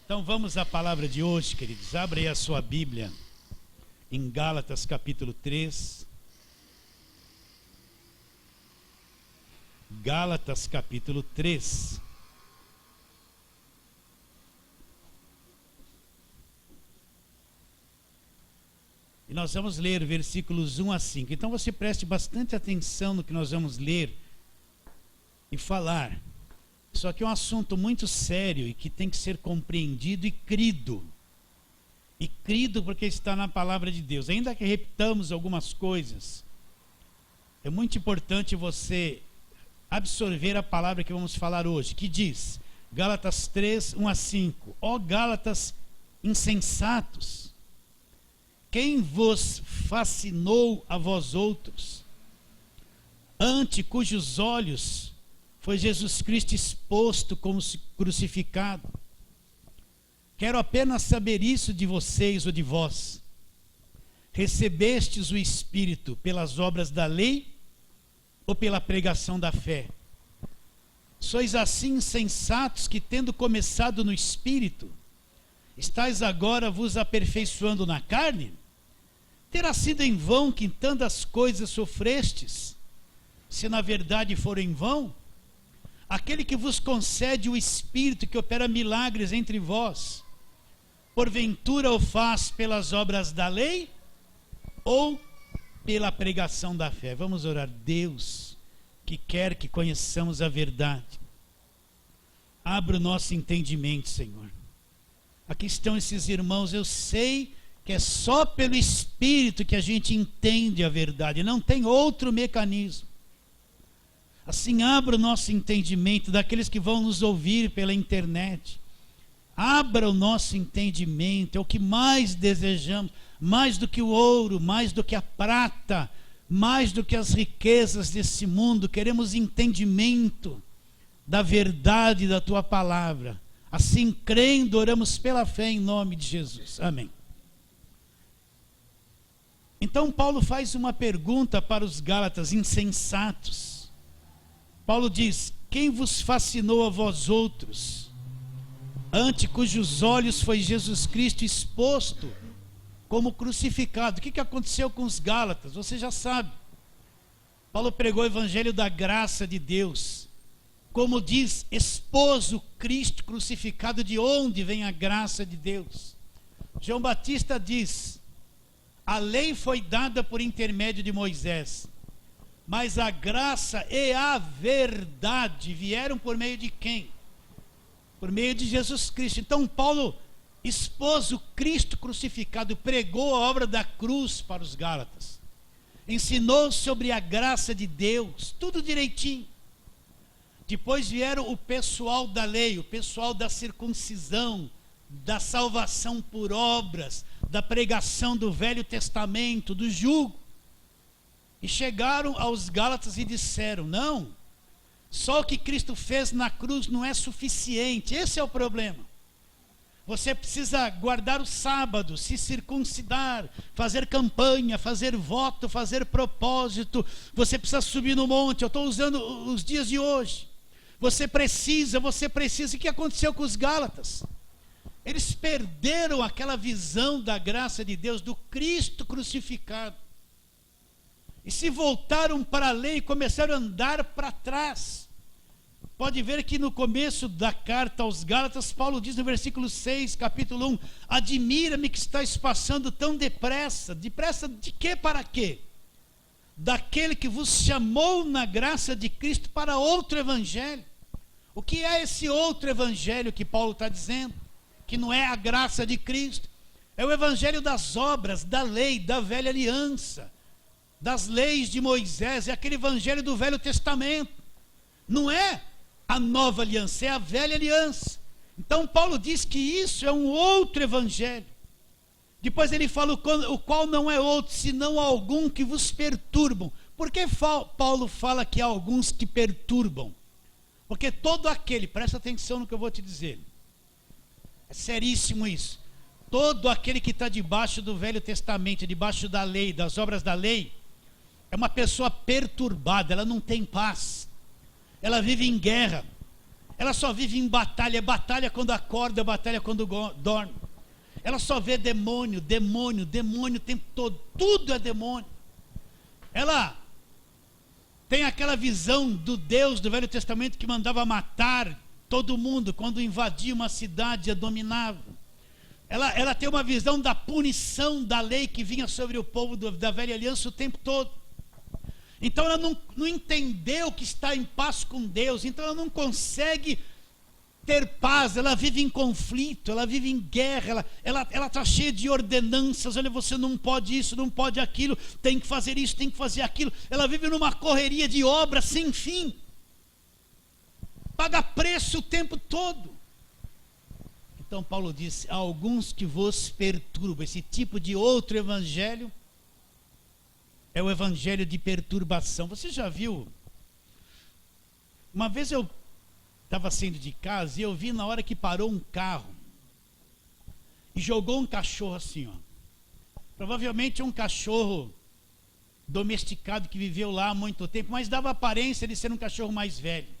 Então vamos à palavra de hoje, queridos. Abre aí a sua Bíblia em Gálatas capítulo 3. Gálatas capítulo 3. E nós vamos ler versículos 1 a 5. Então você preste bastante atenção no que nós vamos ler e falar. Isso aqui é um assunto muito sério e que tem que ser compreendido e crido. E crido porque está na palavra de Deus. Ainda que repitamos algumas coisas, é muito importante você absorver a palavra que vamos falar hoje, que diz, Gálatas 3, 1 a 5. Ó Gálatas insensatos, quem vos fascinou a vós outros, ante cujos olhos foi Jesus Cristo exposto como crucificado? Quero apenas saber isso de vocês ou de vós. Recebestes o Espírito pelas obras da lei ou pela pregação da fé? Sois assim insensatos que, tendo começado no Espírito, estáis agora vos aperfeiçoando na carne? Terá sido em vão que tantas coisas sofrestes, se na verdade for em vão? Aquele que vos concede o Espírito que opera milagres entre vós, porventura o faz pelas obras da lei ou pela pregação da fé? Vamos orar. Deus, que quer que conheçamos a verdade, abra o nosso entendimento, Senhor. Aqui estão esses irmãos, eu sei que é só pelo Espírito que a gente entende a verdade, não tem outro mecanismo. Assim, abra o nosso entendimento, daqueles que vão nos ouvir pela internet. Abra o nosso entendimento, é o que mais desejamos, mais do que o ouro, mais do que a prata, mais do que as riquezas desse mundo. Queremos entendimento da verdade da tua palavra. Assim, crendo, oramos pela fé em nome de Jesus. Amém. Então, Paulo faz uma pergunta para os Gálatas insensatos. Paulo diz, quem vos fascinou a vós outros, ante cujos olhos foi Jesus Cristo exposto como crucificado? O que aconteceu com os Gálatas? Você já sabe. Paulo pregou o evangelho da graça de Deus. Como diz, expôs o Cristo crucificado, de onde vem a graça de Deus. João Batista diz, a lei foi dada por intermédio de Moisés, mas a graça e a verdade vieram por meio de quem? Por meio de Jesus Cristo. Então Paulo expôs o Cristo crucificado, pregou a obra da cruz para os Gálatas, ensinou sobre a graça de Deus, tudo direitinho. Depois vieram o pessoal da lei, o pessoal da circuncisão, da salvação por obras, da pregação do Velho Testamento, do jugo. E chegaram aos Gálatas e disseram, não, só o que Cristo fez na cruz não é suficiente, esse é o problema. Você precisa guardar o sábado, se circuncidar, fazer campanha, fazer voto, fazer propósito, você precisa subir no monte, eu estou usando os dias de hoje. Você precisa, o que aconteceu com os Gálatas? Eles perderam aquela visão da graça de Deus, do Cristo crucificado. E se voltaram para a lei e começaram a andar para trás. Pode ver que no começo da carta aos Gálatas, Paulo diz no versículo 6, capítulo 1, admira-me que estáis passando tão depressa. Depressa de quê para quê? Daquele que vos chamou na graça de Cristo para outro evangelho. O que é esse outro evangelho que Paulo está dizendo? Que não é a graça de Cristo. É o evangelho das obras, da lei, da velha aliança, das leis de Moisés, é aquele evangelho do Velho Testamento. Não é a nova aliança, é a velha aliança. Então Paulo diz que isso é um outro evangelho. Depois ele fala o qual não é outro, senão algum que vos perturbam. Por que Paulo fala que há alguns que perturbam? Porque todo aquele, presta atenção no que eu vou te dizer, é seríssimo isso. Todo aquele que está debaixo do Velho Testamento, debaixo da lei, das obras da lei, é uma pessoa perturbada, ela não tem paz, ela vive em guerra, Ela só vive em batalha, batalha quando acorda, batalha quando dorme. Ela só vê demônio, demônio, demônio o tempo todo. Tudo é demônio. Ela tem aquela visão do Deus do Velho Testamento que mandava matar todo mundo quando invadia uma cidade e a dominava. Ela tem uma visão da punição da lei que vinha sobre o povo da velha aliança o tempo todo. Então ela não entendeu que está em paz com Deus. Então ela não consegue ter paz. Ela vive em conflito, ela vive em guerra. Ela está cheia de ordenanças. Olha, você não pode isso, não pode aquilo, tem que fazer isso, tem que fazer aquilo. Ela vive numa correria de obra sem fim. Paga preço o tempo todo. Então Paulo disse: há alguns que vos perturbam. Esse tipo de outro evangelho é o evangelho de perturbação. Você já viu? Uma vez eu estava saindo de casa e eu vi na hora que parou um carro e jogou um cachorro assim, ó. Provavelmente um cachorro domesticado que viveu lá há muito tempo, mas dava aparência de ser um cachorro mais velho.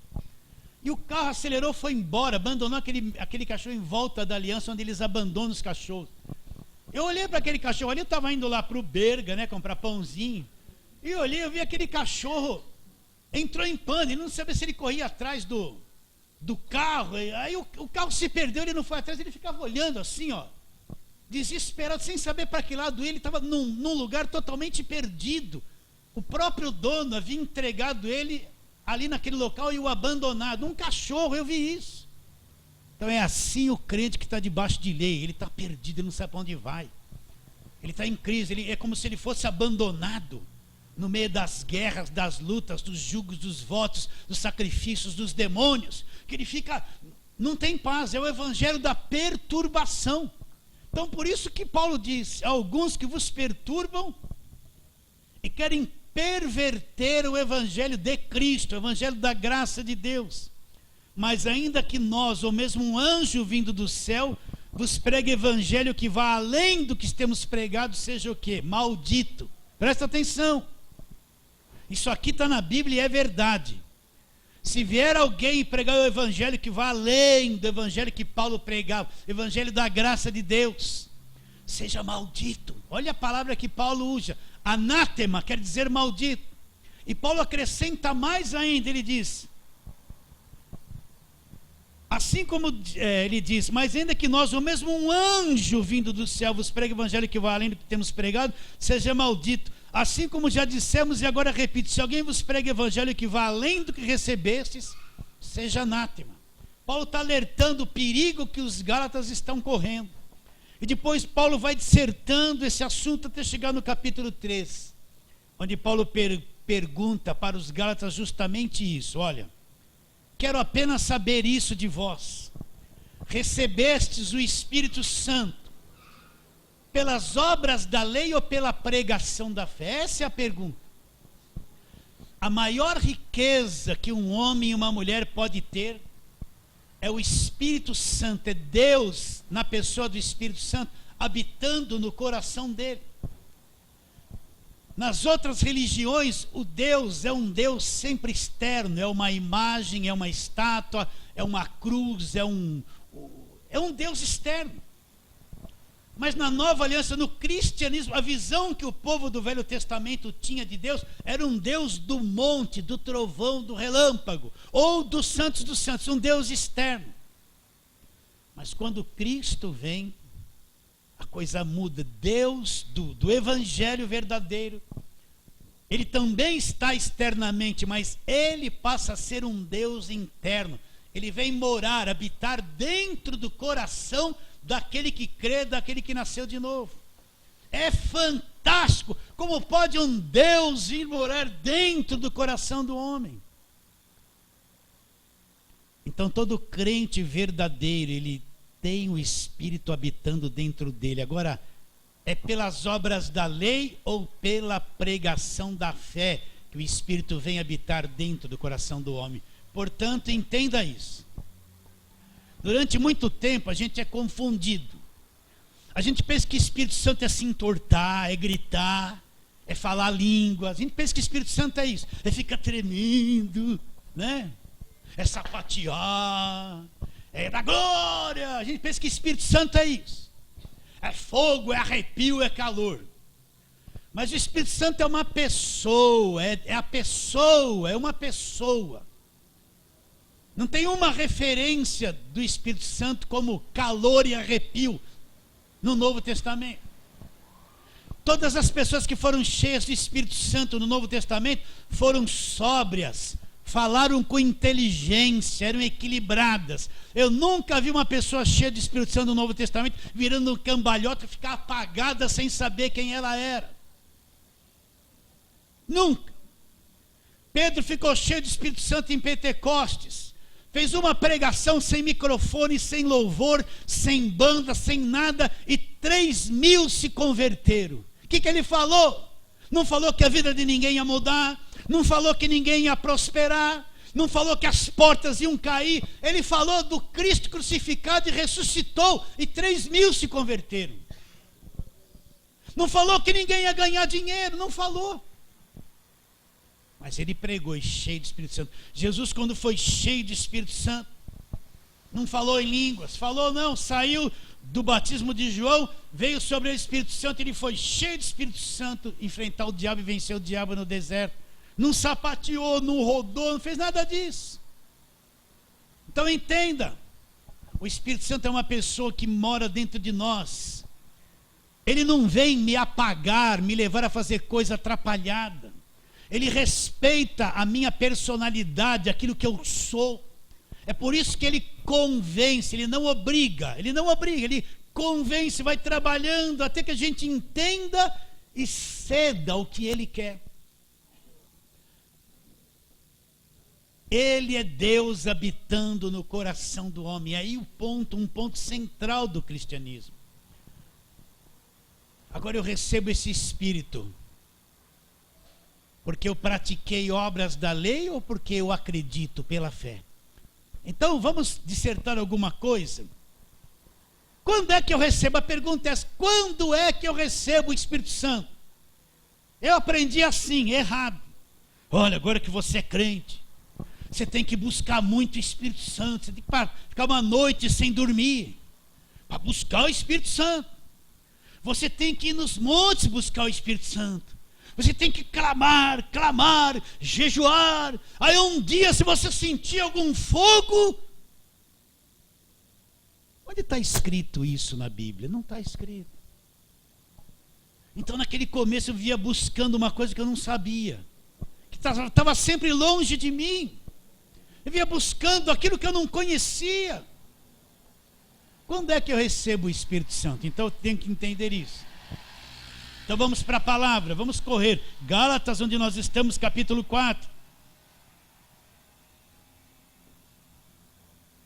E o carro acelerou, foi embora, abandonou aquele cachorro em volta da aliança, onde eles abandonam os cachorros. Eu olhei para aquele cachorro ali, eu estava indo lá para o Berga, né, comprar pãozinho. E eu vi aquele cachorro, entrou em pânico, ele não sabia se ele corria atrás do carro. Aí o carro se perdeu, ele não foi atrás, ele ficava olhando assim, ó, desesperado, sem saber para que lado ele estava, num lugar totalmente perdido. O próprio dono havia entregado ele ali naquele local e o abandonado. Um cachorro, eu vi isso. Então é assim o crente que está debaixo de lei. Ele está perdido, ele não sabe para onde vai. Ele está em crise, é como se ele fosse abandonado no meio das guerras, das lutas, dos julgos, dos votos, dos sacrifícios, dos demônios, que ele fica, não tem paz. É o evangelho da perturbação. Então por isso que Paulo diz: alguns que vos perturbam e querem perverter o evangelho de Cristo, o evangelho da graça de Deus. Mas ainda que nós, ou mesmo um anjo vindo do céu, vos pregue evangelho que vá além do que temos pregado, seja o quê? Maldito. Presta atenção. Isso aqui está na Bíblia e é verdade. Se vier alguém pregar o evangelho que vá além do evangelho que Paulo pregava, evangelho da graça de Deus, seja maldito. Olha a palavra que Paulo usa. Anátema quer dizer maldito. E Paulo acrescenta mais ainda, ele diz, assim como ele diz: mas ainda que nós, ou mesmo um anjo vindo do céu, vos pregue o evangelho que vai além do que temos pregado, seja maldito. Assim como já dissemos e agora repito: se alguém vos prega o evangelho que vai além do que recebestes, seja anátema. Paulo está alertando o perigo que os gálatas estão correndo. E depois Paulo vai dissertando esse assunto até chegar no capítulo 3, onde Paulo pergunta para os gálatas justamente isso: olha, quero apenas saber isso de vós: recebestes o Espírito Santo pelas obras da lei ou pela pregação da fé? Essa é a pergunta. A maior riqueza que um homem e uma mulher pode ter é o Espírito Santo, é Deus na pessoa do Espírito Santo habitando no coração dele. Nas outras religiões, o Deus é um Deus sempre externo, é uma imagem, é uma estátua, é uma cruz, é um Deus externo. Mas na nova aliança, no cristianismo, a visão que o povo do Velho Testamento tinha de Deus era um Deus do monte, do trovão, do relâmpago, ou dos santos, um Deus externo. Mas quando Cristo vem, a coisa muda. Deus do evangelho verdadeiro, ele também está externamente, mas ele passa a ser um Deus interno. Ele vem morar, habitar dentro do coração daquele que crê, daquele que nasceu de novo. É fantástico como pode um Deus vir morar dentro do coração do homem. Então todo crente verdadeiro, ele tem o Espírito habitando dentro dele. Agora, é pelas obras da lei ou pela pregação da fé que o Espírito vem habitar dentro do coração do homem? Portanto, entenda isso. Durante muito tempo a gente é confundido. A gente pensa que Espírito Santo é se entortar, é gritar, é falar línguas. A gente pensa que Espírito Santo é isso, é ficar tremendo, né? é sapatear, é da glória. A gente pensa que Espírito Santo é isso. É fogo, é arrepio, é calor. Mas o Espírito Santo é uma pessoa, é uma pessoa. Não tem uma referência do Espírito Santo como calor e arrepio no Novo Testamento. Todas as pessoas que foram cheias do Espírito Santo no Novo Testamento foram sóbrias, falaram com inteligência, eram equilibradas. Eu nunca vi uma pessoa cheia do Espírito Santo no Novo Testamento virando um cambalhota e ficar apagada sem saber quem ela era. Nunca. Pedro ficou cheio do Espírito Santo em Pentecostes. Fez uma pregação sem microfone, sem louvor, sem banda, sem nada, e 3.000 se converteram. O que ele falou? Não falou que a vida de ninguém ia mudar, não falou que ninguém ia prosperar, não falou que as portas iam cair. Ele falou do Cristo crucificado e ressuscitou, e 3.000 se converteram. Não falou que ninguém ia ganhar dinheiro, não falou. Mas ele pregou e cheio do Espírito Santo. Jesus, quando foi cheio do Espírito Santo, não falou em línguas, falou não, saiu do batismo de João, veio sobre o Espírito Santo, ele foi cheio do Espírito Santo, enfrentar o diabo e vencer o diabo no deserto. Não sapateou, não rodou, não fez nada disso. Então entenda, o Espírito Santo é uma pessoa que mora dentro de nós. Ele não vem me apagar, me levar a fazer coisa atrapalhada. Ele respeita a minha personalidade, aquilo que eu sou. É por isso que ele convence, ele não obriga, ele convence, vai trabalhando até que a gente entenda e ceda o que ele quer. Ele é Deus habitando no coração do homem. E aí um ponto central do cristianismo. Agora eu recebo esse Espírito porque eu pratiquei obras da lei ou porque eu acredito pela fé? Então vamos dissertar alguma coisa. Quando é que eu recebo? A pergunta é essa: quando é que eu recebo o Espírito Santo? Eu aprendi assim, errado. Olha, agora que você é crente, você tem que buscar muito o Espírito Santo. Você tem que ficar uma noite sem dormir para buscar o Espírito Santo. Você tem que ir nos montes buscar o Espírito Santo. Você tem que clamar, jejuar. Aí um dia, se você sentir algum fogo... Onde está escrito isso na Bíblia? Não está escrito. Então naquele começo eu via buscando uma coisa que eu não sabia, que estava sempre longe de mim. Eu via buscando aquilo que eu não conhecia. Quando é que eu recebo o Espírito Santo? Então eu tenho que entender isso. Então vamos para a palavra, vamos correr. Gálatas, onde nós estamos, capítulo 4.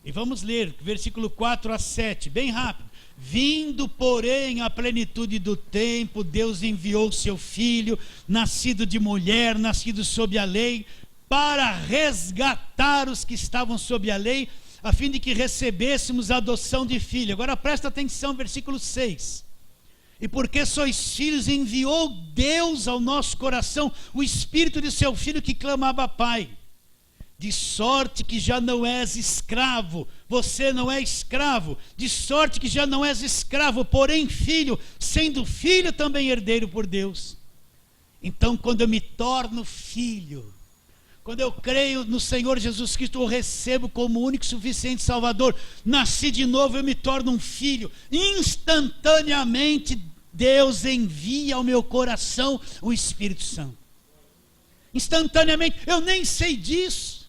E vamos ler, versículo 4 a 7, bem rápido. Vindo, porém, à plenitude do tempo, Deus enviou seu Filho, nascido de mulher, nascido sob a lei, para resgatar os que estavam sob a lei, a fim de que recebêssemos a adoção de filho. Agora presta atenção, versículo 6. E porque sois filhos, enviou Deus ao nosso coração o Espírito de seu Filho que clamava Pai. De sorte que já não és escravo, você não é escravo, de sorte que já não és escravo, porém filho, sendo filho também herdeiro por Deus. Então quando eu me torno filho, quando eu creio no Senhor Jesus Cristo, eu recebo como único e suficiente Salvador, nasci de novo, eu me torno um filho. Instantaneamente Deus envia ao meu coração o Espírito Santo. Instantaneamente, eu nem sei disso.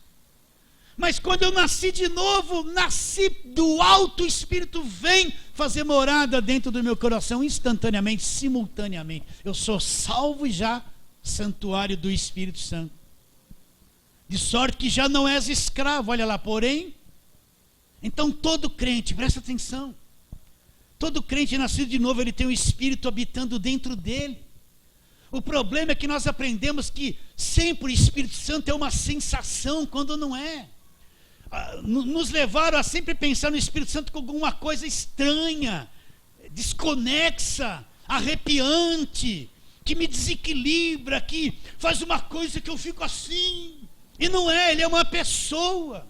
Mas quando eu nasci de novo, nasci do alto, o Espírito vem fazer morada dentro do meu coração, instantaneamente, simultaneamente. Eu sou salvo e já santuário do Espírito Santo. De sorte que já não és escravo, olha lá, porém. Então todo crente, presta atenção, todo crente nascido de novo, ele tem o Espírito habitando dentro dele. O problema é que nós aprendemos que sempre o Espírito Santo é uma sensação, quando não é. Nos levaram a sempre pensar no Espírito Santo como alguma coisa estranha, desconexa, arrepiante, que me desequilibra, que faz uma coisa que eu fico assim. E não é, ele é uma pessoa.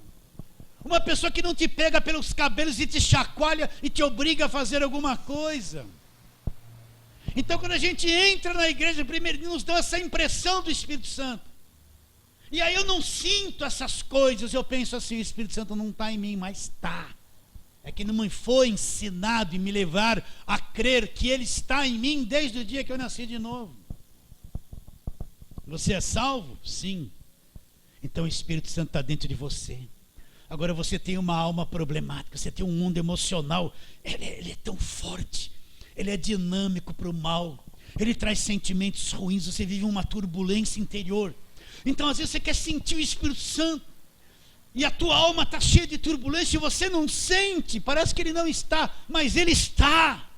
Uma pessoa que não te pega pelos cabelos e te chacoalha e te obriga a fazer alguma coisa. Então, quando a gente entra na igreja, primeiro nos dá essa impressão do Espírito Santo. E aí eu não sinto essas coisas, eu penso assim, o Espírito Santo não está em mim, mas está. É que não me foi ensinado e me levar a crer que Ele está em mim desde o dia que eu nasci de novo. Você é salvo? Sim. Então o Espírito Santo está dentro de você. Agora você tem uma alma problemática, você tem um mundo emocional, ele é tão forte, ele é dinâmico para o mal, ele traz sentimentos ruins, você vive uma turbulência interior. Então às vezes você quer sentir o Espírito Santo, e a tua alma está cheia de turbulência, e você não sente, parece que ele não está, mas ele está.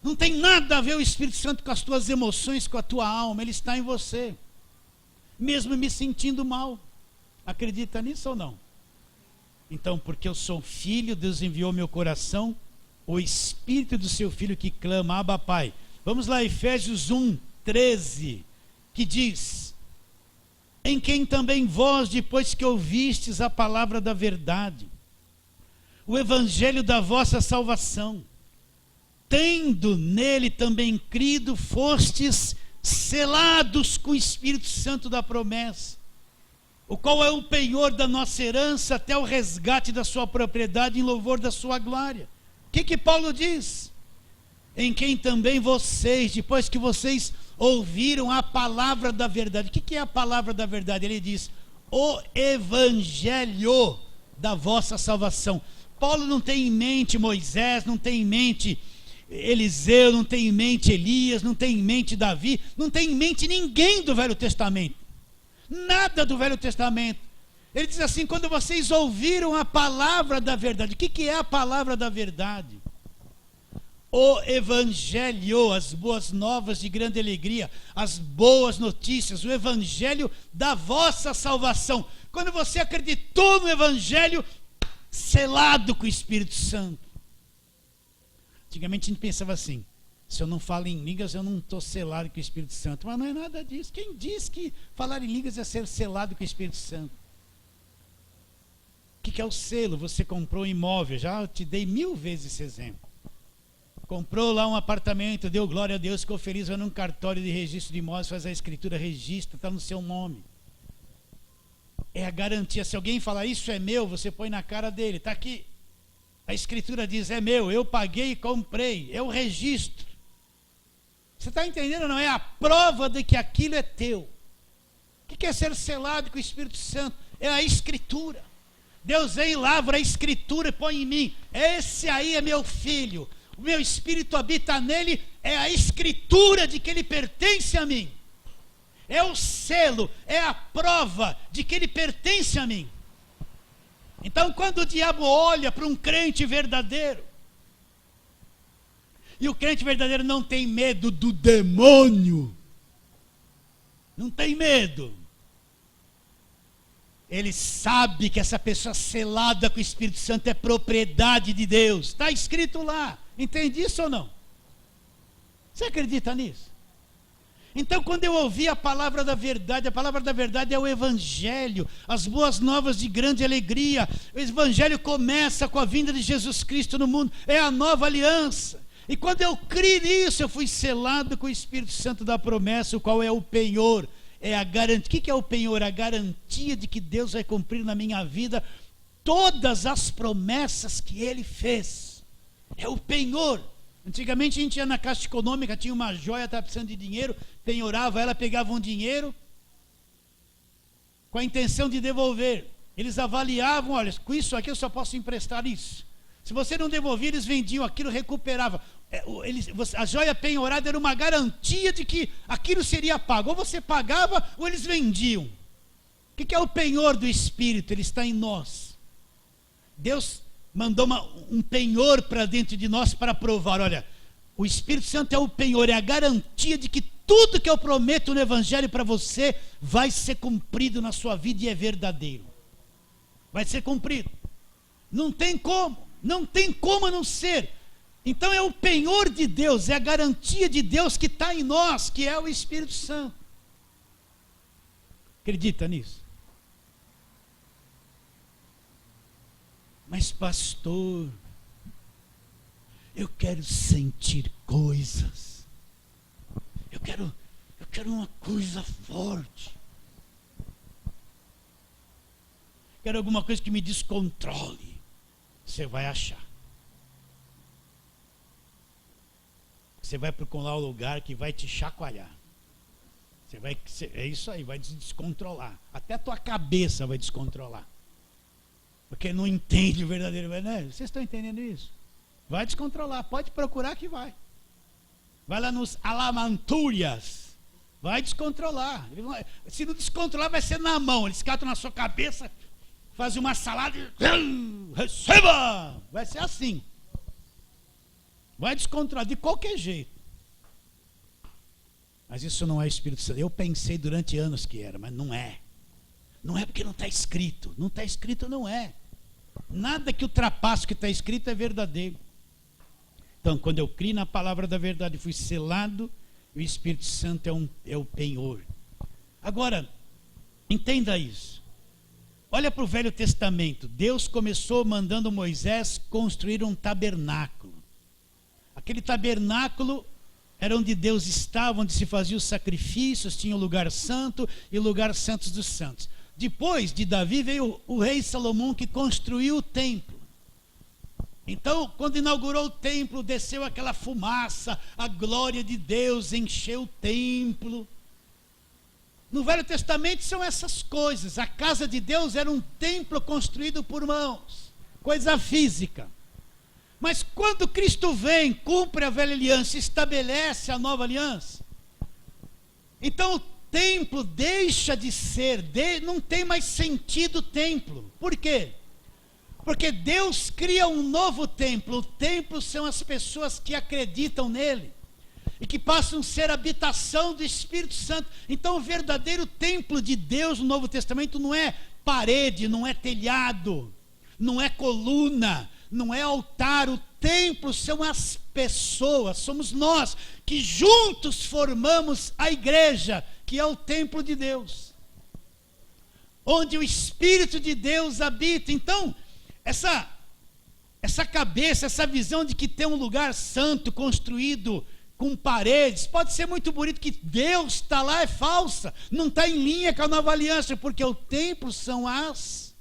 Não tem nada a ver o Espírito Santo com as tuas emoções, com a tua alma, ele está em você. Mesmo me sentindo mal, acredita nisso ou não? Então, porque eu sou filho, Deus enviou meu coração o Espírito do seu Filho que clama, Abba Pai. Vamos lá, Efésios 1:13, que diz: em quem também vós, depois que ouvistes a palavra da verdade, o evangelho da vossa salvação, tendo nele também crido, fostes selados com o Espírito Santo da promessa, o qual é o penhor da nossa herança até o resgate da sua propriedade em louvor da sua glória. O que Paulo diz? Em quem também vocês, depois que vocês ouviram a palavra da verdade. O que é a palavra da verdade? Ele diz, o evangelho da vossa salvação. Paulo não tem em mente Moisés, não tem em mente Eliseu, não tem em mente Elias, não tem em mente Davi, não tem em mente ninguém do Velho Testamento. Nada do Velho Testamento. Ele diz assim, quando vocês ouviram a palavra da verdade. O que é a palavra da verdade? O evangelho, as boas novas de grande alegria, as boas notícias, o evangelho da vossa salvação. Quando você acreditou no evangelho, selado com o Espírito Santo. Antigamente a gente pensava assim, se eu não falo em línguas, eu não estou selado com o Espírito Santo. Mas não é nada disso. Quem diz que falar em línguas é ser selado com o Espírito Santo? O que é o selo? Você comprou um imóvel, já te dei 1000 vezes esse exemplo. Comprou lá um apartamento, deu glória a Deus, ficou feliz, vai num cartório de registro de imóveis, faz a escritura, registra, está no seu nome. É a garantia. Se alguém falar isso é meu, você põe na cara dele, está aqui. A escritura diz, é meu, eu paguei e comprei, é o registro. Você está entendendo ou não? É a prova de que aquilo é teu. O que é ser selado com o Espírito Santo? É a escritura. Deus vem e lavra a escritura e põe em mim. Esse aí é meu filho. O meu espírito habita nele. É a escritura de que ele pertence a mim. É o selo, é a prova de que ele pertence a mim. Então, quando o diabo olha para um crente verdadeiro, e o crente verdadeiro não tem medo do demônio, não tem medo, ele sabe que essa pessoa selada com o Espírito Santo é propriedade de Deus, está escrito lá, entende isso ou não? Você acredita nisso? Então, quando eu ouvi a palavra da verdade é o evangelho, as boas novas de grande alegria. O evangelho começa com a vinda de Jesus Cristo no mundo, é a nova aliança. E quando eu criei nisso, eu fui selado com o Espírito Santo da promessa, o qual é o penhor, é a garantia. O que é o penhor? A garantia de que Deus vai cumprir na minha vida todas as promessas que Ele fez. É o penhor. Antigamente a gente ia na Caixa Econômica, tinha uma joia, estava precisando de dinheiro, penhorava ela, pegava um dinheiro com a intenção de devolver. Eles avaliavam, olha, com isso aqui eu só posso emprestar isso. Se você não devolvia, eles vendiam aquilo, recuperavam. A joia penhorada era uma garantia de que aquilo seria pago. Ou você pagava, ou eles vendiam. O que é o penhor do Espírito? Ele está em nós. Deus mandou um penhor para dentro de nós para provar, olha, o Espírito Santo é o penhor, é a garantia de que tudo que eu prometo no Evangelho para você vai ser cumprido na sua vida e é verdadeiro. Vai ser cumprido. Não tem como não ser. Então é o penhor de Deus, é a garantia de Deus que está em nós, que é o Espírito Santo. Acredita nisso? Mas pastor, eu quero sentir coisas. Eu quero uma coisa forte. Quero alguma coisa que me descontrole. Você vai achar. Você vai procurar um lugar que vai te chacoalhar. É isso aí, vai te descontrolar. Até a tua cabeça vai descontrolar. Porque não entende o verdadeiro. Né? Vocês estão entendendo isso? Vai descontrolar, pode procurar que vai. Vai lá nos Alamantúrias. Vai descontrolar. Se não descontrolar, vai ser na mão. Eles catam na sua cabeça, fazem uma salada e receba! Vai ser assim. Vai descontrolar de qualquer jeito. Mas isso não é Espírito Santo. Eu pensei durante anos que era, mas não é. Não é porque não está escrito. Não está escrito, não é. Nada que ultrapasse o que está escrito é verdadeiro. Então, quando eu criei na palavra da verdade, fui selado, o Espírito Santo é o penhor. Agora, entenda isso. Olha para o Velho Testamento. Deus começou mandando Moisés construir um tabernáculo. Aquele tabernáculo era onde Deus estava, onde se faziam os sacrifícios, tinha o lugar santo e o lugar santos dos santos. Depois de Davi veio o rei Salomão, que construiu o templo. Então, quando inaugurou o templo, desceu aquela fumaça, a glória de Deus encheu o templo. No Velho Testamento são essas coisas. A casa de Deus era um templo construído por mãos, coisa física. Mas quando Cristo vem, cumpre a velha aliança, estabelece a nova aliança, então o templo deixa de ser, não tem mais sentido o templo. Por quê? Porque Deus cria um novo templo. O templo são as pessoas que acreditam nele e que passam a ser habitação do Espírito Santo. Então o verdadeiro templo de Deus no Novo Testamento não é parede, não é telhado, não é coluna, não é altar. O templo são as pessoas, somos nós que juntos formamos a igreja, que é o templo de Deus, onde o Espírito de Deus habita. Então, essa cabeça, essa visão de que tem um lugar santo construído com paredes, pode ser muito bonito, que Deus está lá, é falsa, não está em linha com a nova aliança, porque o templo são as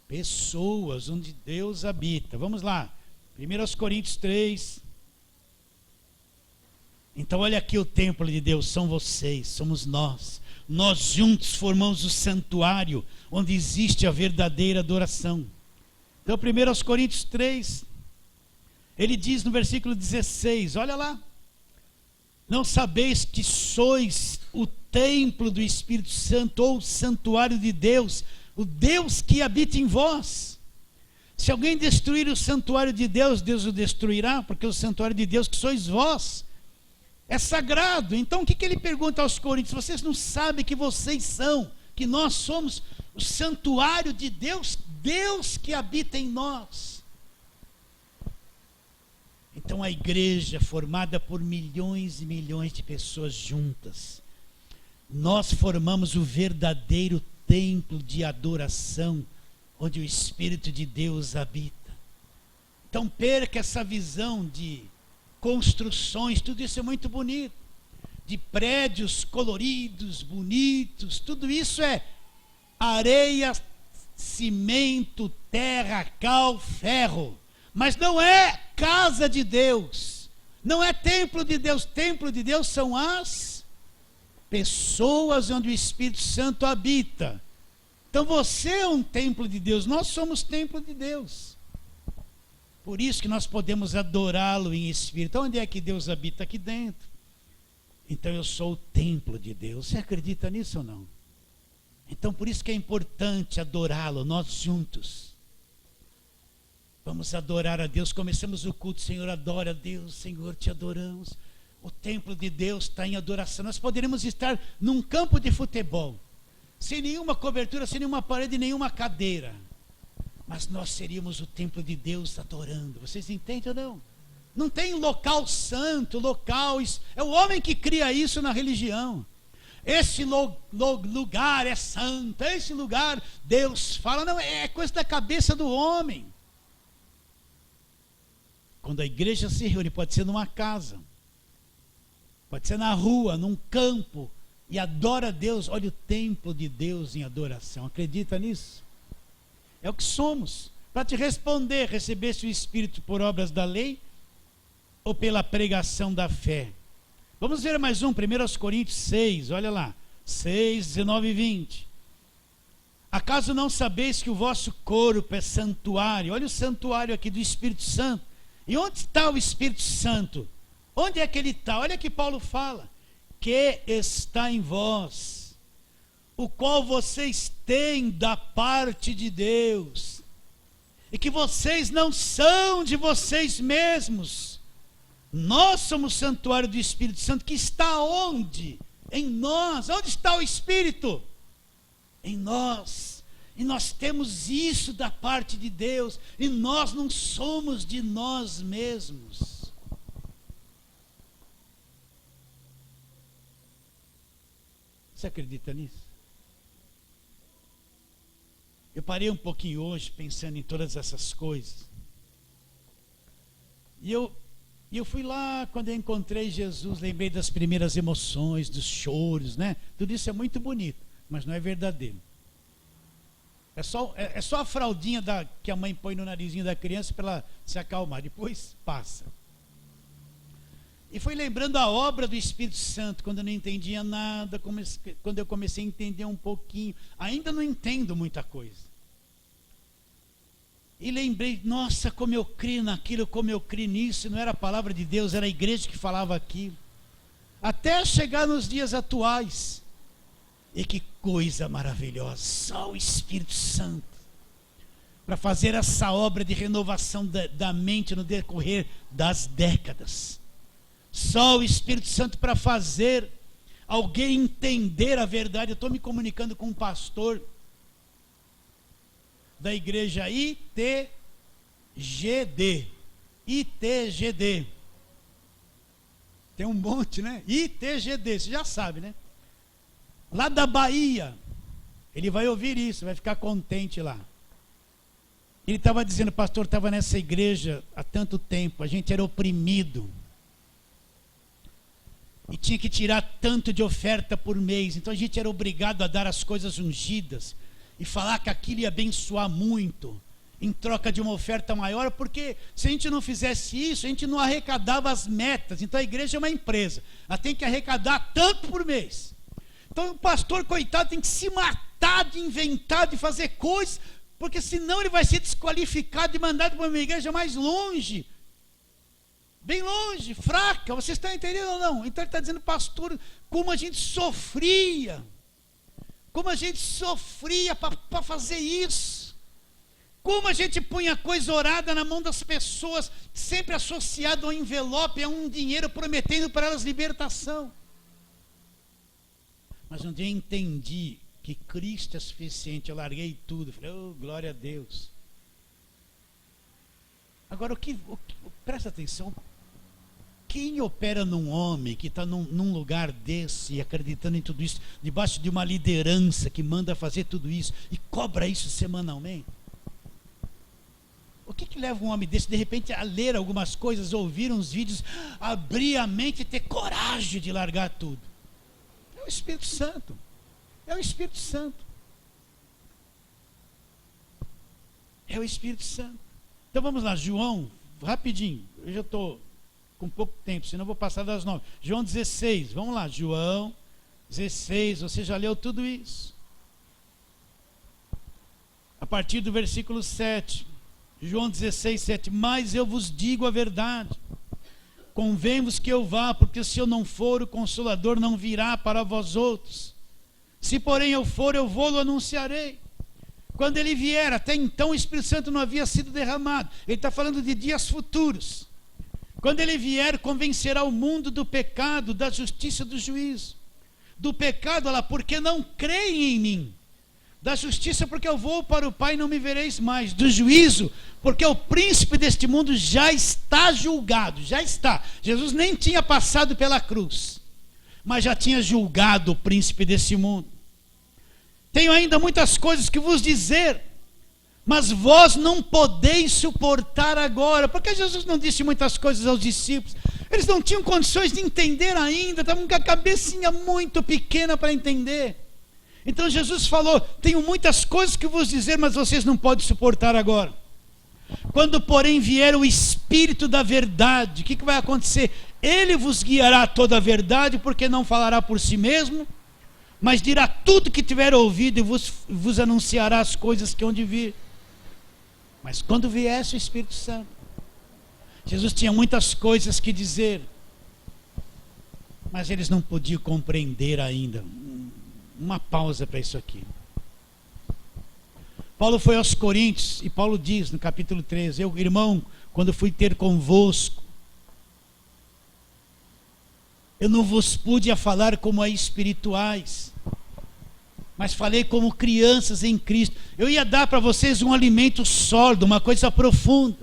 pessoas onde Deus habita. Vamos lá, 1 Coríntios 3. Então olha aqui, o templo de Deus são vocês, somos nós. Nós juntos formamos o santuário onde existe a verdadeira adoração. Então 1 Coríntios 3, ele diz no versículo 16, olha lá: não sabeis que sois o templo do Espírito Santo, ou o santuário de Deus, o Deus que habita em vós? Se alguém destruir o santuário de Deus, Deus o destruirá, porque o santuário de Deus que sois vós é sagrado. Então o que ele pergunta aos coríntios? Vocês não sabem que vocês são, que nós somos o santuário de Deus, Deus que habita em nós. Então a igreja, formada por milhões e milhões de pessoas juntas, nós formamos o verdadeiro templo de adoração, onde o Espírito de Deus habita. Então perca essa visão de construções, tudo isso é muito bonito, de prédios coloridos, bonitos, tudo isso é areia, cimento, terra, cal, ferro, mas não é casa de Deus, não é templo de Deus. Templo de Deus são as pessoas onde o Espírito Santo habita. Então você é um templo de Deus, nós somos templo de Deus. Por isso que nós podemos adorá-lo em espírito. Onde é que Deus habita? Aqui dentro. Então eu sou o templo de Deus. Você acredita nisso ou não? Então por isso que é importante adorá-lo, nós juntos. Vamos adorar a Deus. Começamos o culto, Senhor, adora a Deus, Senhor, te adoramos. O templo de Deus está em adoração. Nós poderíamos estar num campo de futebol, sem nenhuma cobertura, sem nenhuma parede, nenhuma cadeira, mas nós seríamos o templo de Deus adorando. Vocês entendem ou não? Não tem local santo, é o homem que cria isso na religião. Este lugar é santo, este lugar Deus fala. Não, é coisa da cabeça do homem. Quando a igreja se reúne, pode ser numa casa, pode ser na rua, num campo, e adora a Deus. Olha o templo de Deus em adoração. Acredita nisso? É o que somos. Para te responder, recebeste o Espírito por obras da lei ou pela pregação da fé? Vamos ver mais um, 1 Coríntios 6, olha lá, 6, 19 e 20. Acaso não sabeis que o vosso corpo é santuário? Olha o santuário aqui do Espírito Santo. E onde está o Espírito Santo? Onde é que ele está? Olha que Paulo fala. Que está em vós, o qual vocês têm da parte de Deus, e que vocês não são de vocês mesmos. Nós somos o santuário do Espírito Santo, que está onde? Em nós. Onde está o Espírito? Em nós. E nós temos isso da parte de Deus, e nós não somos de nós mesmos. Você acredita nisso? Eu parei um pouquinho hoje pensando em todas essas coisas. E eu fui lá, quando eu encontrei Jesus, lembrei das primeiras emoções, dos choros, né? Tudo isso é muito bonito, mas não é verdadeiro. É só a fraldinha que a mãe põe no narizinho da criança para ela se acalmar, depois passa. E fui lembrando a obra do Espírito Santo, quando eu não entendia nada, quando eu comecei a entender um pouquinho. Ainda não entendo muita coisa. E lembrei, nossa, como eu creio naquilo, como eu creio nisso. Não era a palavra de Deus, era a igreja que falava aquilo. Até chegar nos dias atuais. E que coisa maravilhosa, só o Espírito Santo para fazer essa obra de renovação da mente no decorrer das décadas. Só o Espírito Santo para fazer alguém entender a verdade. Eu estou me comunicando com um pastor da igreja ITGD. Tem um monte, né? ITGD, você já sabe, né? Lá da Bahia. Ele vai ouvir isso, vai ficar contente lá. Ele estava dizendo, pastor, estava nessa igreja há tanto tempo, a gente era oprimido. E tinha que tirar tanto de oferta por mês. Então a gente era obrigado a dar as coisas ungidas. E falar que aquilo ia abençoar muito. Em troca de uma oferta maior. Porque se a gente não fizesse isso, a gente não arrecadava as metas. Então a igreja é uma empresa. Ela tem que arrecadar tanto por mês. Então o pastor, coitado, tem que se matar de inventar, de fazer coisas. Porque senão ele vai ser desqualificado e mandado para uma igreja mais longe. Bem longe, fraca, vocês estão entendendo ou não? Então ele está dizendo, pastor, como a gente sofria. Como a gente sofria para fazer isso. Como a gente punha coisa orada na mão das pessoas, sempre associado ao envelope, a um dinheiro, prometendo para elas libertação. Mas um dia eu entendi que Cristo é suficiente, eu larguei tudo. Falei, oh, glória a Deus. Agora, presta atenção. Quem opera num homem que está num lugar desse, acreditando em tudo isso, debaixo de uma liderança que manda fazer tudo isso e cobra isso semanalmente? O que leva um homem desse, de repente, a ler algumas coisas, ouvir uns vídeos, abrir a mente e ter coragem de largar tudo? É o Espírito Santo. É o Espírito Santo. É o Espírito Santo. Então vamos lá, João, rapidinho, eu já estou com pouco tempo, senão eu vou passar das 9. João 16, vamos lá, João 16, você já leu tudo isso. A partir do versículo 7, João 16, 7, mas eu vos digo a verdade, convém-vos que eu vá, porque se eu não for, o Consolador não virá para vós outros. Se porém eu for, eu vou-lo anunciarei. Quando ele vier, até então o Espírito Santo não havia sido derramado. Ele está falando de dias futuros. Quando ele vier, convencerá o mundo do pecado, da justiça e do juízo. Do pecado, olha lá, porque não creem em mim. Da justiça, porque eu vou para o Pai e não me vereis mais. Do juízo, porque o príncipe deste mundo já está julgado. Já está. Jesus nem tinha passado pela cruz. mas já tinha julgado o príncipe desse mundo. Tenho ainda muitas coisas que vos dizer, mas vós não podeis suportar agora. Porque Jesus não disse muitas coisas aos discípulos? Eles não tinham condições de entender ainda, estavam com a cabecinha muito pequena para entender. Então Jesus falou: tenho muitas coisas que vos dizer, mas vocês não podem suportar agora. Quando porém vier o Espírito da verdade, o que vai acontecer? Ele vos guiará a toda a verdade, porque não falará por si mesmo, mas dirá tudo que tiver ouvido e vos anunciará as coisas que hão de vir. Mas quando viesse o Espírito Santo, Jesus tinha muitas coisas que dizer, mas eles não podiam compreender ainda. Uma pausa para isso aqui. Paulo foi aos Coríntios, e Paulo diz no capítulo 13, eu, irmão, quando fui ter convosco, eu não vos pude a falar como a espirituais, mas falei como crianças em Cristo. Eu ia dar para vocês um alimento sólido, uma coisa profunda,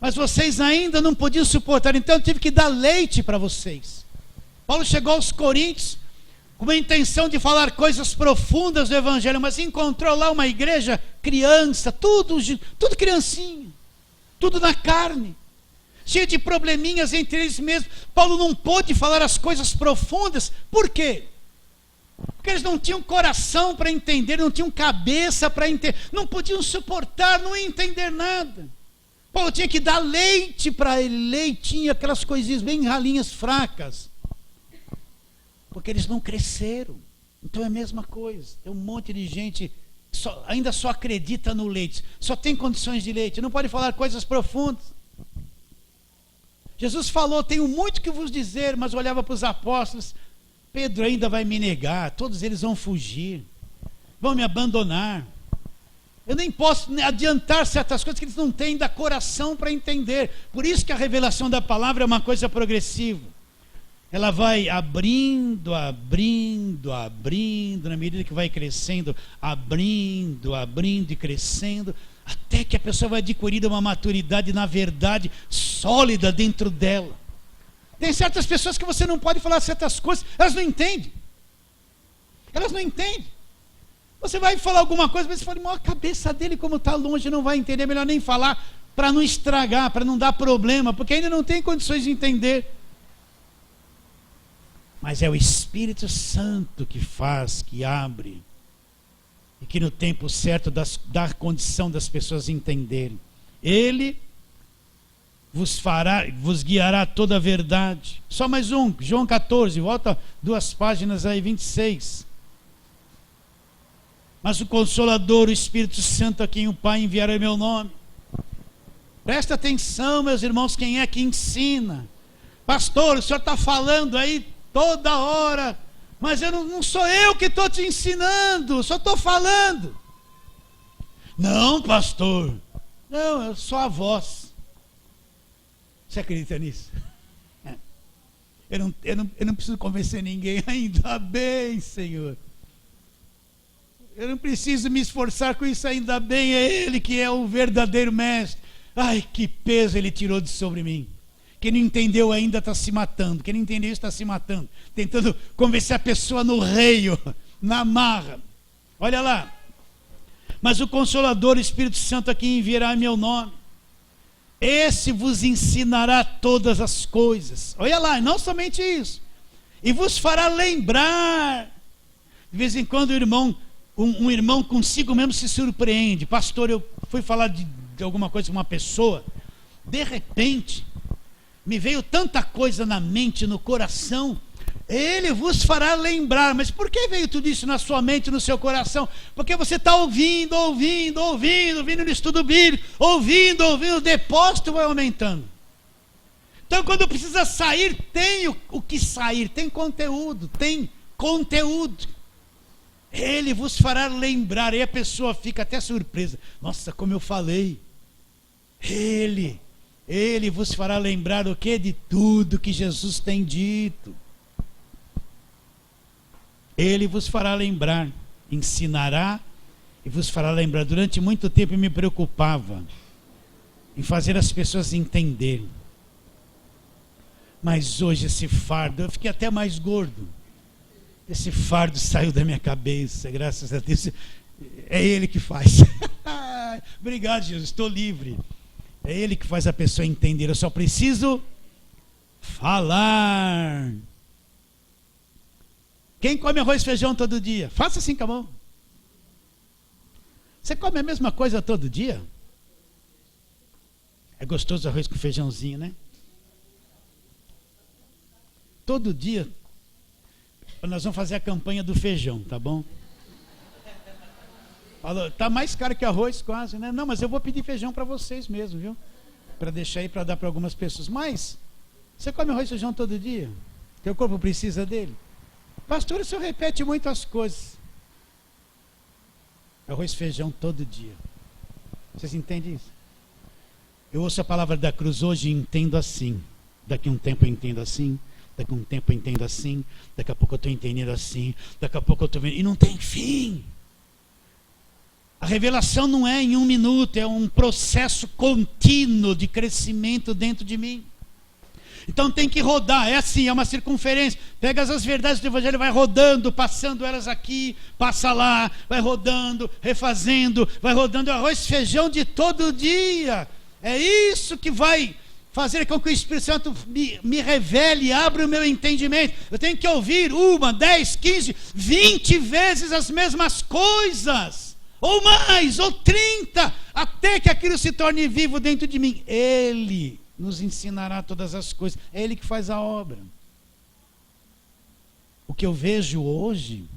mas vocês ainda não podiam suportar, então eu tive que dar leite para vocês. Paulo chegou aos Coríntios com a intenção de falar coisas profundas do Evangelho, mas encontrou lá uma igreja criança, tudo criancinha, tudo na carne, cheio de probleminhas entre eles mesmos. Paulo não pôde falar as coisas profundas. Por quê? Porque eles não tinham coração para entender, não tinham cabeça para entender, não podiam suportar, não entender nada. Paulo tinha que dar leite para ele, leitinho, aquelas coisinhas bem ralinhas, fracas, porque eles não cresceram. Então é a mesma coisa. Tem um monte de gente ainda só acredita no leite, só tem condições de leite, não pode falar coisas profundas. Jesus falou: tenho muito que vos dizer, mas olhava para os apóstolos: Pedro ainda vai me negar, todos eles vão fugir, vão me abandonar. Eu nem posso adiantar certas coisas que eles não têm ainda coração para entender. Por isso que a revelação da palavra é uma coisa progressiva. Ela vai abrindo, na medida que vai crescendo, abrindo e crescendo, até que a pessoa vai adquirindo uma maturidade na verdade sólida dentro dela. Tem certas pessoas que você não pode falar certas coisas, elas não entendem. Você vai falar alguma coisa, mas você fala: a cabeça dele como está longe, não vai entender, é melhor nem falar, para não estragar, para não dar problema, porque ainda não tem condições de entender. Mas é o Espírito Santo que faz, que abre, e que no tempo certo dá condição das pessoas entenderem. Ele vos guiará a toda a verdade. Só mais um, João 14, volta 2 páginas aí, 26. Mas o Consolador, o Espírito Santo, a quem o Pai enviará em meu nome. Presta atenção, meus irmãos, quem é que ensina? Pastor, o senhor está falando aí toda hora, mas não sou eu que estou te ensinando, só estou falando. Não, pastor, não, eu sou a voz. Você acredita nisso? Eu não preciso convencer ninguém, ainda bem, Senhor. Eu não preciso me esforçar com isso, ainda bem, é Ele que é o verdadeiro mestre. Ai, que peso Ele tirou de sobre mim. Quem não entendeu ainda está se matando. Quem não entendeu isso está se matando, tentando convencer a pessoa no reio, na marra. Olha lá. Mas o Consolador, o Espírito Santo, a quem enviará em meu nome, esse vos ensinará todas as coisas. Olha lá, não somente isso, e vos fará lembrar. De vez em quando um irmão consigo mesmo se surpreende. Pastor, eu fui falar de alguma coisa com uma pessoa, de repente me veio tanta coisa na mente, no coração. Ele vos fará lembrar. Mas por que veio tudo isso na sua mente, no seu coração? Porque você está ouvindo no estudo bíblico, ouvindo, o depósito vai aumentando. Então quando precisa sair, tem o que sair, tem conteúdo. Ele vos fará lembrar. E a pessoa fica até surpresa: nossa, como eu falei. Ele vos fará lembrar o que? De tudo que Jesus tem dito. Ele vos fará lembrar, ensinará e vos fará lembrar. Durante muito tempo eu me preocupava em fazer as pessoas entenderem. Mas hoje esse fardo, eu fiquei até mais gordo. Esse fardo saiu da minha cabeça, graças a Deus. É Ele que faz. Obrigado, Jesus, estou livre. É Ele que faz a pessoa entender. Eu só preciso falar. Quem come arroz e feijão todo dia? Faça assim com a mão. Você come a mesma coisa todo dia? É gostoso arroz com feijãozinho, né? Todo dia. Nós vamos fazer a campanha do feijão, tá bom? Falou, tá mais caro que arroz quase, né? Não, mas eu vou pedir feijão para vocês mesmo, viu? Para deixar aí, para dar para algumas pessoas. Mas, você come arroz e feijão todo dia? Teu corpo precisa dele? Pastor, o senhor repete muito as coisas. Arroz e feijão todo dia. Vocês entendem isso? Eu ouço a palavra da cruz hoje e entendo assim. Daqui a um tempo eu entendo assim. Daqui a um tempo eu entendo assim. Daqui a pouco eu estou entendendo assim. Daqui a pouco eu estou vendo. E não tem fim. A revelação não é em um minuto. É um processo contínuo de crescimento dentro de mim. Então tem que rodar, é assim, é uma circunferência. Pega as verdades do Evangelho, vai rodando, passando elas aqui, passa lá, vai rodando, refazendo, vai rodando. Arroz e feijão de todo dia. É isso que vai fazer com que o Espírito Santo me revele, abra o meu entendimento. Eu tenho que ouvir 1, 10, 15, 20 vezes as mesmas coisas. Ou mais, ou 30, até que aquilo se torne vivo dentro de mim. Ele nos ensinará todas as coisas. É Ele que faz a obra. O que eu vejo hoje,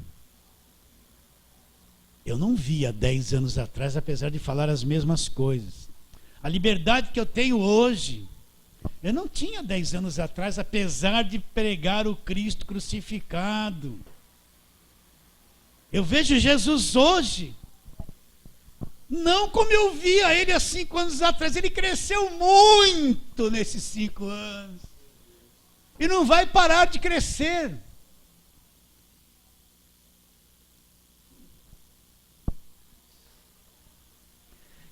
eu não vi há 10 anos atrás, apesar de falar as mesmas coisas. A liberdade que eu tenho hoje, eu não tinha 10 anos atrás, apesar de pregar o Cristo crucificado. Eu vejo Jesus hoje, não como eu via ele há 5 anos atrás. Ele cresceu muito nesses 5 anos. E não vai parar de crescer.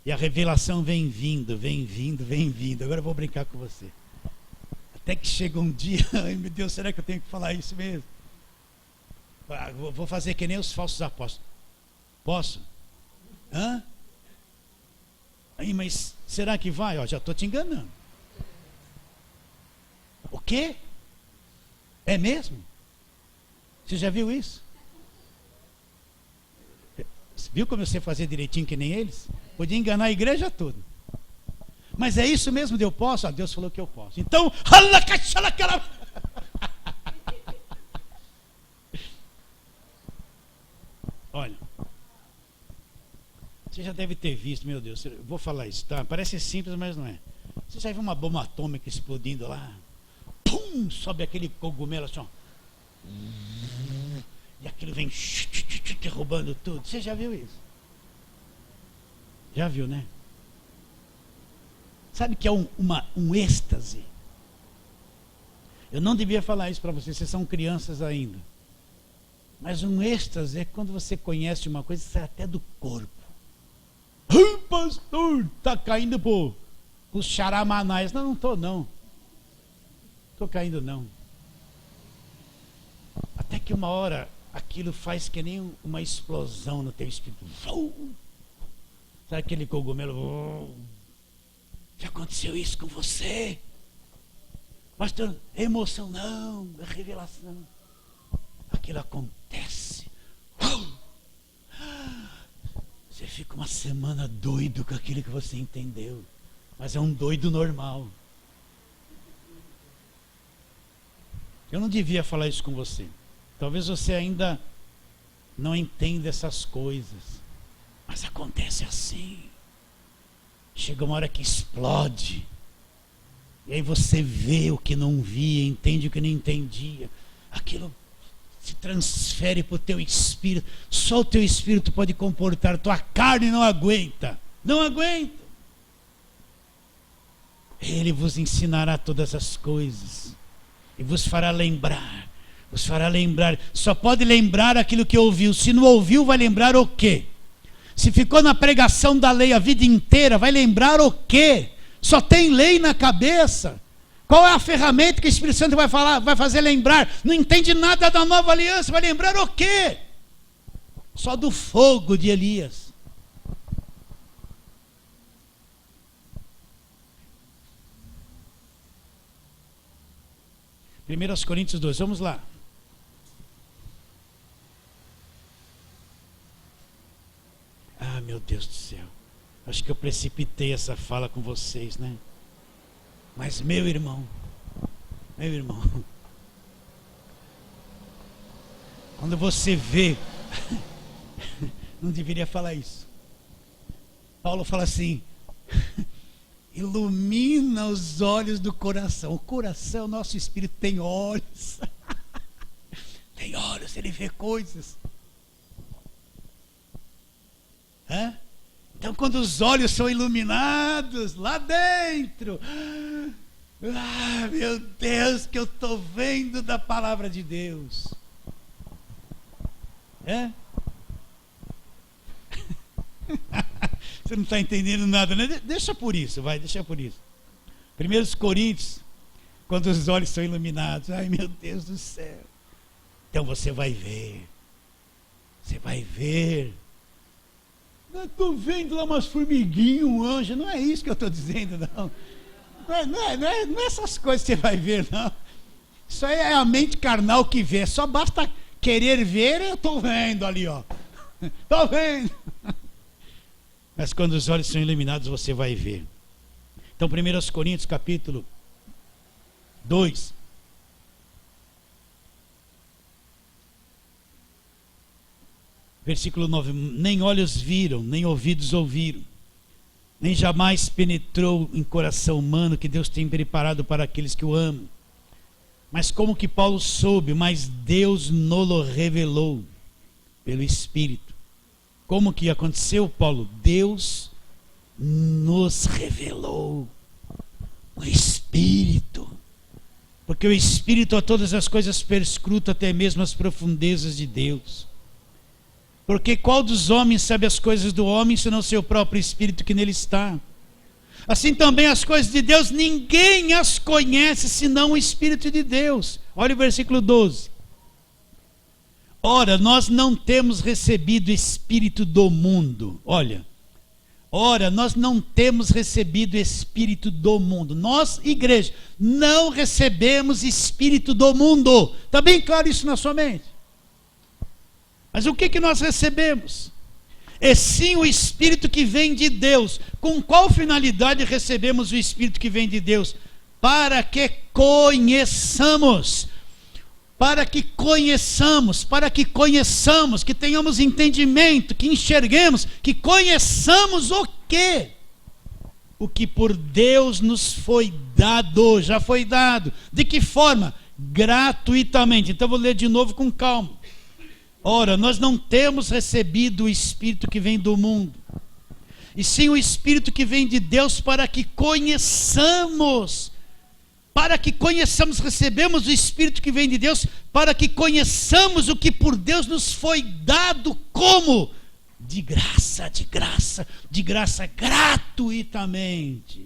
E a revelação vem vindo, vem vindo, vem vindo. Agora eu vou brincar com você. Até que chega um dia, ai meu Deus, será que eu tenho que falar isso mesmo? Vou fazer que nem os falsos apóstolos. Posso? Hã? Aí, mas será que vai? Ó, já estou te enganando. O quê? É mesmo? Você já viu isso? Viu como eu sei fazer direitinho que nem eles? Podia enganar a igreja toda. Mas é isso mesmo, eu posso? Ah, Deus falou que eu posso. Então, olha, você já deve ter visto, meu Deus, eu vou falar isso, tá? Parece simples, mas não é. Você já viu uma bomba atômica explodindo lá? Pum! Sobe aquele cogumelo assim, ó. E aquilo vem derrubando tudo. Você já viu isso? Já viu, né? Sabe que é um êxtase? Eu não devia falar isso para vocês são crianças ainda. Mas um êxtase é quando você conhece uma coisa e sai até do corpo. Ai, pastor, está caindo por os charamanais. Não estou não. Estou caindo não. Até que uma hora aquilo faz que nem uma explosão no teu espírito. Sabe aquele cogumelo? Já aconteceu isso com você? Pastor, é emoção? Não, é revelação. Aquilo acontece. Você fica uma semana doido com aquilo que você entendeu. Mas é um doido normal. Eu não devia falar isso com você. Talvez você ainda não entenda essas coisas. Mas acontece assim. Chega uma hora que explode. E aí você vê o que não via, entende o que não entendia. Aquilo se transfere para o teu espírito. Só o teu espírito pode comportar. Tua carne não aguenta. Não aguenta. Ele vos ensinará todas as coisas. E vos fará lembrar. Vos fará lembrar. Só pode lembrar aquilo que ouviu. Se não ouviu, vai lembrar o quê? Se ficou na pregação da lei a vida inteira, vai lembrar o quê? Só tem lei na cabeça. Qual é a ferramenta que o Espírito Santo vai falar, vai fazer lembrar? Não entende nada da nova aliança, vai lembrar o quê? Só do fogo de Elias. Primeiros Coríntios 2, vamos lá. Ah, meu Deus do céu. Acho que eu precipitei essa fala com vocês, né? Mas meu irmão, quando você vê, não deveria falar isso. Paulo fala assim, ilumina os olhos do coração. O coração, nosso espírito tem olhos. Tem olhos, ele vê coisas. Hã? Então quando os olhos são iluminados lá dentro, ah, meu Deus, que eu estou vendo da palavra de Deus. É? Você não está entendendo nada, né? Deixa por isso, vai, deixa por isso. 1 Coríntios, quando os olhos são iluminados, ai meu Deus do céu. Então você vai ver. Você vai ver. Eu estou vendo lá umas formiguinhas, um anjo. Não é isso que eu estou dizendo, não. Não é essas coisas que você vai ver, não. Isso aí é a mente carnal que vê. Só basta querer ver, eu estou vendo ali, ó. Estou vendo. Mas quando os olhos são iluminados, você vai ver. Então, 1 Coríntios, capítulo 2. Versículo 9. Nem olhos viram, nem ouvidos ouviram, nem jamais penetrou em coração humano que Deus tem preparado para aqueles que o amam. Mas como que Paulo soube, mas Deus nolo revelou pelo Espírito. Como que aconteceu, Paulo? Deus nos revelou o Espírito. Porque o Espírito a todas as coisas perscruta, até mesmo as profundezas de Deus. Porque qual dos homens sabe as coisas do homem, senão seu próprio Espírito que nele está? Assim também as coisas de Deus, ninguém as conhece, senão o Espírito de Deus. Olha o versículo 12. Ora, nós não temos recebido o Espírito do mundo. Olha, ora, nós não temos recebido o Espírito do mundo. Nós, igreja, não recebemos Espírito do mundo. Está bem claro isso na sua mente? Mas o que nós recebemos? É sim o Espírito que vem de Deus. Com qual finalidade recebemos o Espírito que vem de Deus? Para que conheçamos. Para que conheçamos, que tenhamos entendimento, que enxerguemos, que conheçamos o quê? O que por Deus nos foi dado, já foi dado. De que forma? Gratuitamente. Então vou ler de novo com calma. Ora, nós não temos recebido o Espírito que vem do mundo, e sim o Espírito que vem de Deus, para que conheçamos. Para que conheçamos, recebemos o Espírito que vem de Deus, para que conheçamos o que por Deus nos foi dado como? De graça, gratuitamente.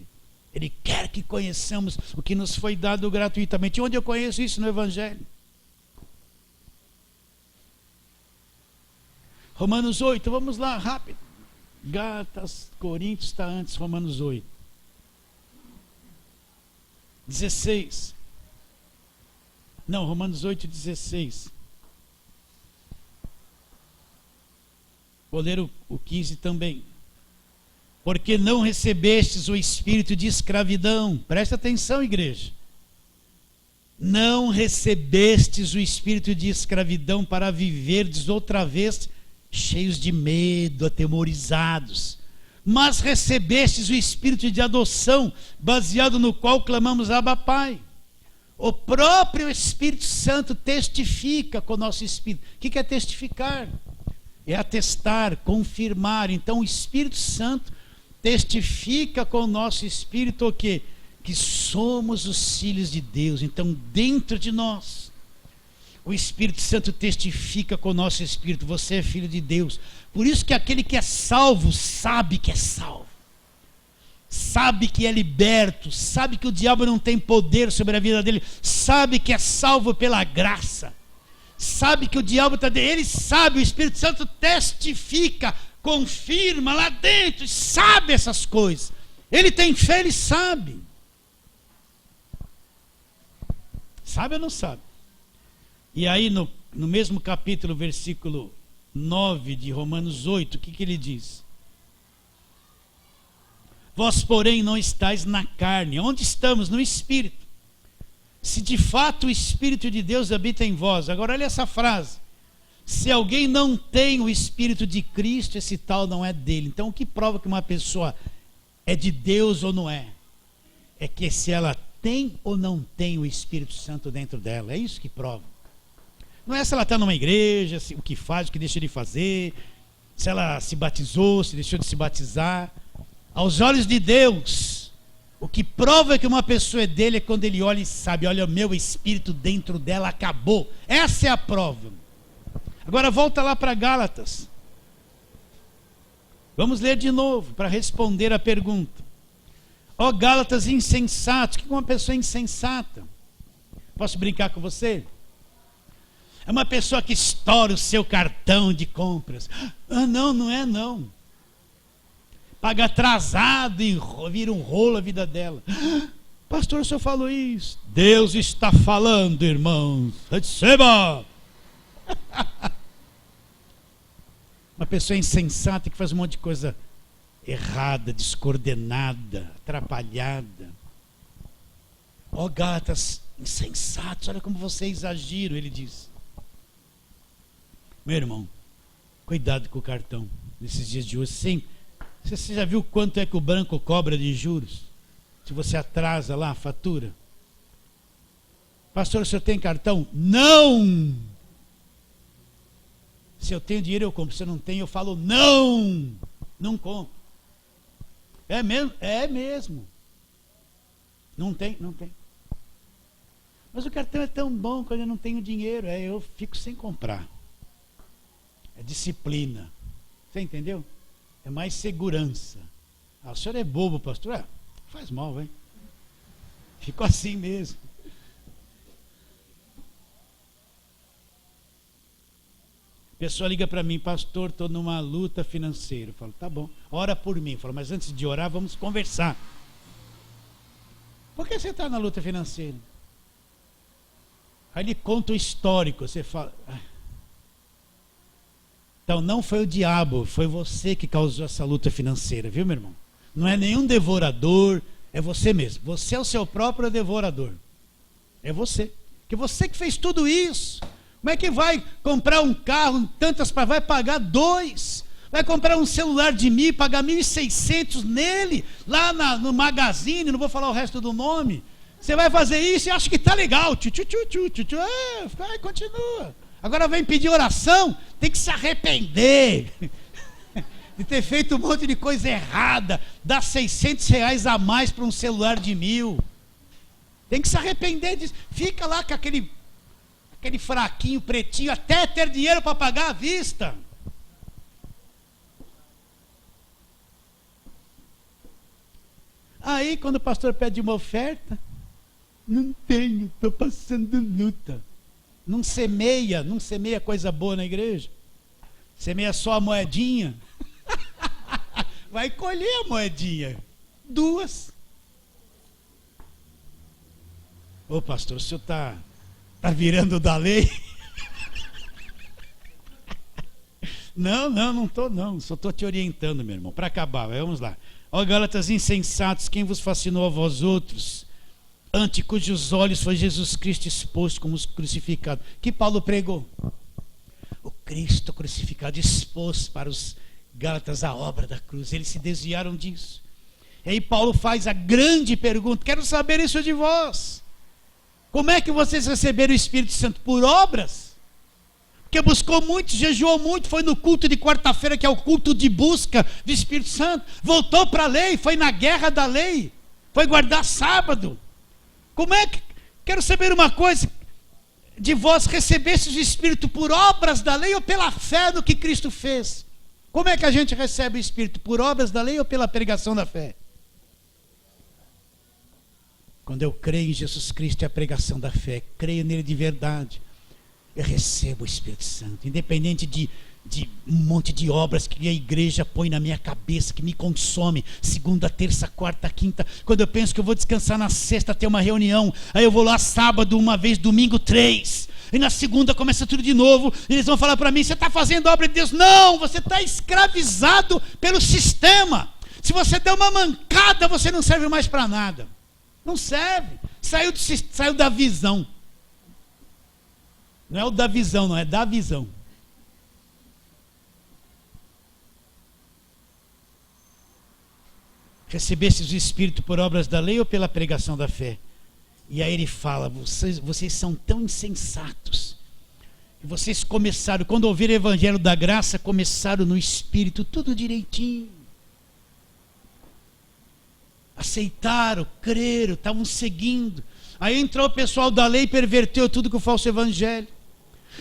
Ele quer que conheçamos o que nos foi dado gratuitamente. Onde eu conheço isso? No Evangelho. Romanos 8, vamos lá, rápido. Gálatas, Coríntios está antes, Romanos 8. 16. Não, Romanos 8, 16. Vou ler o 15 também. Porque não recebestes o espírito de escravidão. Presta atenção, igreja. Não recebestes o espírito de escravidão para viverdes outra vez cheios de medo, atemorizados. Mas recebestes o espírito de adoção, baseado no qual clamamos Abba Pai. O próprio Espírito Santo testifica com o nosso espírito. O que é testificar? É atestar, confirmar. Então o Espírito Santo testifica com o nosso espírito o quê? Que somos os filhos de Deus. Então dentro de nós, o Espírito Santo testifica com o nosso espírito, você é filho de Deus. Por isso que aquele que é salvo sabe que é salvo. sabe que é liberto, sabe que o diabo não tem poder sobre a vida dele, sabe que é salvo pela graça, sabe que o diabo está dentro, ele sabe, o Espírito Santo testifica, confirma lá dentro, sabe essas coisas. Ele tem fé, ele sabe. Sabe ou não sabe? E aí no mesmo capítulo, versículo 9 de Romanos 8, o que ele diz? Vós, porém, não estáis na carne. Onde estamos? No Espírito. Se de fato o Espírito de Deus habita em vós. Agora olha essa frase. Se alguém não tem o Espírito de Cristo, esse tal não é dele. Então o que prova que uma pessoa é de Deus ou não é? É que se ela tem ou não tem o Espírito Santo dentro dela. É isso que prova. Não é se ela está numa igreja, o que faz, o que deixa de fazer, se ela se batizou, se deixou de se batizar. Aos olhos de Deus, o que prova que uma pessoa é dele é quando ele olha e sabe, olha, o meu Espírito dentro dela acabou. Essa é a prova. Agora volta lá para Gálatas. Vamos ler de novo para responder a pergunta. Ó Gálatas insensatos, o que é uma pessoa insensata? Posso brincar com você? É uma pessoa que estoura o seu cartão de compras. Ah, não, não é não. Paga atrasado e vira um rolo a vida dela. Pastor, o senhor falou isso. Deus está falando, irmãos. Receba! Uma pessoa insensata que faz um monte de coisa errada, descoordenada, atrapalhada. Ó Gálatas insensatos, olha como vocês agiram, ele diz. Meu irmão, cuidado com o cartão nesses dias de hoje. Sim, você já viu quanto é que o banco cobra de juros? Se você atrasa lá a fatura. Pastor, o senhor tem cartão? Não! Se eu tenho dinheiro eu compro, se eu não tenho eu falo não! Não compro. É mesmo? É mesmo. Não tem? Não tem. Mas o cartão é tão bom quando eu não tenho dinheiro. Eu fico sem comprar. É disciplina. Você entendeu? É mais segurança. Ah, o senhor é bobo, pastor? Faz mal, vai. Ficou assim mesmo. A pessoa liga para mim, pastor, estou numa luta financeira. Eu falo, tá bom, ora por mim. Eu falo, mas antes de orar, vamos conversar. Por que você está na luta financeira? Aí ele conta o histórico. Você fala... Então não foi o diabo, foi você que causou essa luta financeira, viu, meu irmão? Não é nenhum devorador, é você mesmo. Você é o seu próprio devorador. É você. Porque você que fez tudo isso. Como é que vai comprar um carro, vai pagar 2? Vai comprar um celular de 1.000, pagar 1.600 nele, lá no Magazine, não vou falar o resto do nome. Você vai fazer isso e acha que está legal. Continua. Agora vem pedir oração, tem que se arrepender de ter feito um monte de coisa errada, dar R$600 a mais para um celular de 1.000. Tem que se arrepender disso. Fica lá com aquele fraquinho, pretinho, até ter dinheiro para pagar à vista. Aí quando o pastor pede uma oferta, não tenho, estou passando luta. Não semeia coisa boa na igreja. Semeia só a moedinha. Vai colher a moedinha. 2. Ô pastor, o senhor está virando da lei? Não estou não. Só estou te orientando, meu irmão. Para acabar, vamos lá. Ó Gálatas insensatos, quem vos fascinou a vós outros? Ante cujos olhos foi Jesus Cristo exposto como crucificado. Que Paulo pregou? O Cristo crucificado, exposto para os Gálatas a obra da cruz. Eles se desviaram disso. E aí Paulo faz a grande pergunta: quero saber isso de vós. Como é que vocês receberam o Espírito Santo? Por obras? Porque buscou muito, jejuou muito, foi no culto de quarta-feira, que é o culto de busca do Espírito Santo. Voltou para a lei, foi na guerra da lei, foi guardar sábado. Como é que, quero saber uma coisa, de vós recebestes o Espírito por obras da lei ou pela fé no que Cristo fez? Como é que a gente recebe o Espírito? Por obras da lei ou pela pregação da fé? Quando eu creio em Jesus Cristo e a pregação da fé, creio nele de verdade, eu recebo o Espírito Santo, independente de um monte de obras que a igreja põe na minha cabeça, que me consome, segunda, terça, quarta, quinta. Quando eu penso que eu vou descansar na sexta, ter uma reunião, aí eu vou lá sábado uma vez, domingo 3, e na segunda começa tudo de novo, e eles vão falar para mim: você está fazendo a obra de Deus? Não, você está escravizado pelo sistema. Se você der uma mancada, você não serve mais para nada. Não serve, saiu da visão. Não é o da visão, não, é da visão. Recebestes o Espírito por obras da lei ou pela pregação da fé? E aí ele fala: vocês são tão insensatos. E vocês começaram, quando ouviram o Evangelho da graça, começaram no Espírito, tudo direitinho. Aceitaram, creram, estavam seguindo. Aí entrou o pessoal da lei e perverteu tudo com o falso evangelho.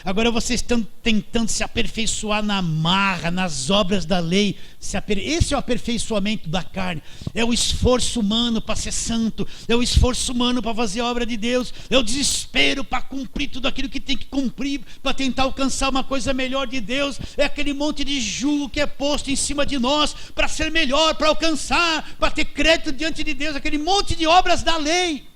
Agora vocês estão tentando se aperfeiçoar na marra, nas obras da lei. Esse é o aperfeiçoamento da carne. É o esforço humano para ser santo. É o esforço humano para fazer a obra de Deus. É o desespero para cumprir tudo aquilo que tem que cumprir, para tentar alcançar uma coisa melhor de Deus. É aquele monte de jugo que é posto em cima de nós para ser melhor, para alcançar, para ter crédito diante de Deus. Aquele monte de obras da lei.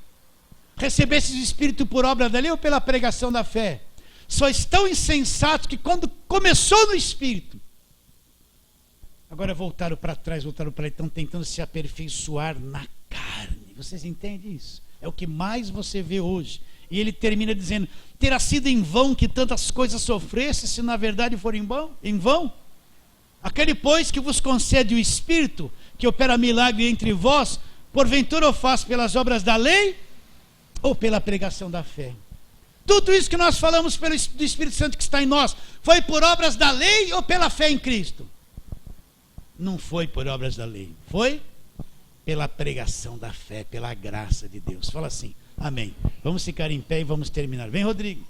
Recebestes o Espírito por obra da lei ou pela pregação da fé? Só estão insensatos que quando começou no Espírito, agora voltaram para trás, voltaram para lá, estão tentando se aperfeiçoar na carne. Vocês entendem isso? É o que mais você vê hoje. E ele termina dizendo: terá sido em vão que tantas coisas sofresse, se na verdade for em vão? Aquele, pois, que vos concede o Espírito, que opera milagre entre vós, porventura o faz pelas obras da lei ou pela pregação da fé? Tudo isso que nós falamos do Espírito Santo que está em nós, foi por obras da lei ou pela fé em Cristo? Não foi por obras da lei, foi pela pregação da fé, pela graça de Deus. Fala assim, amém. Vamos ficar em pé e vamos terminar. Vem, Rodrigo.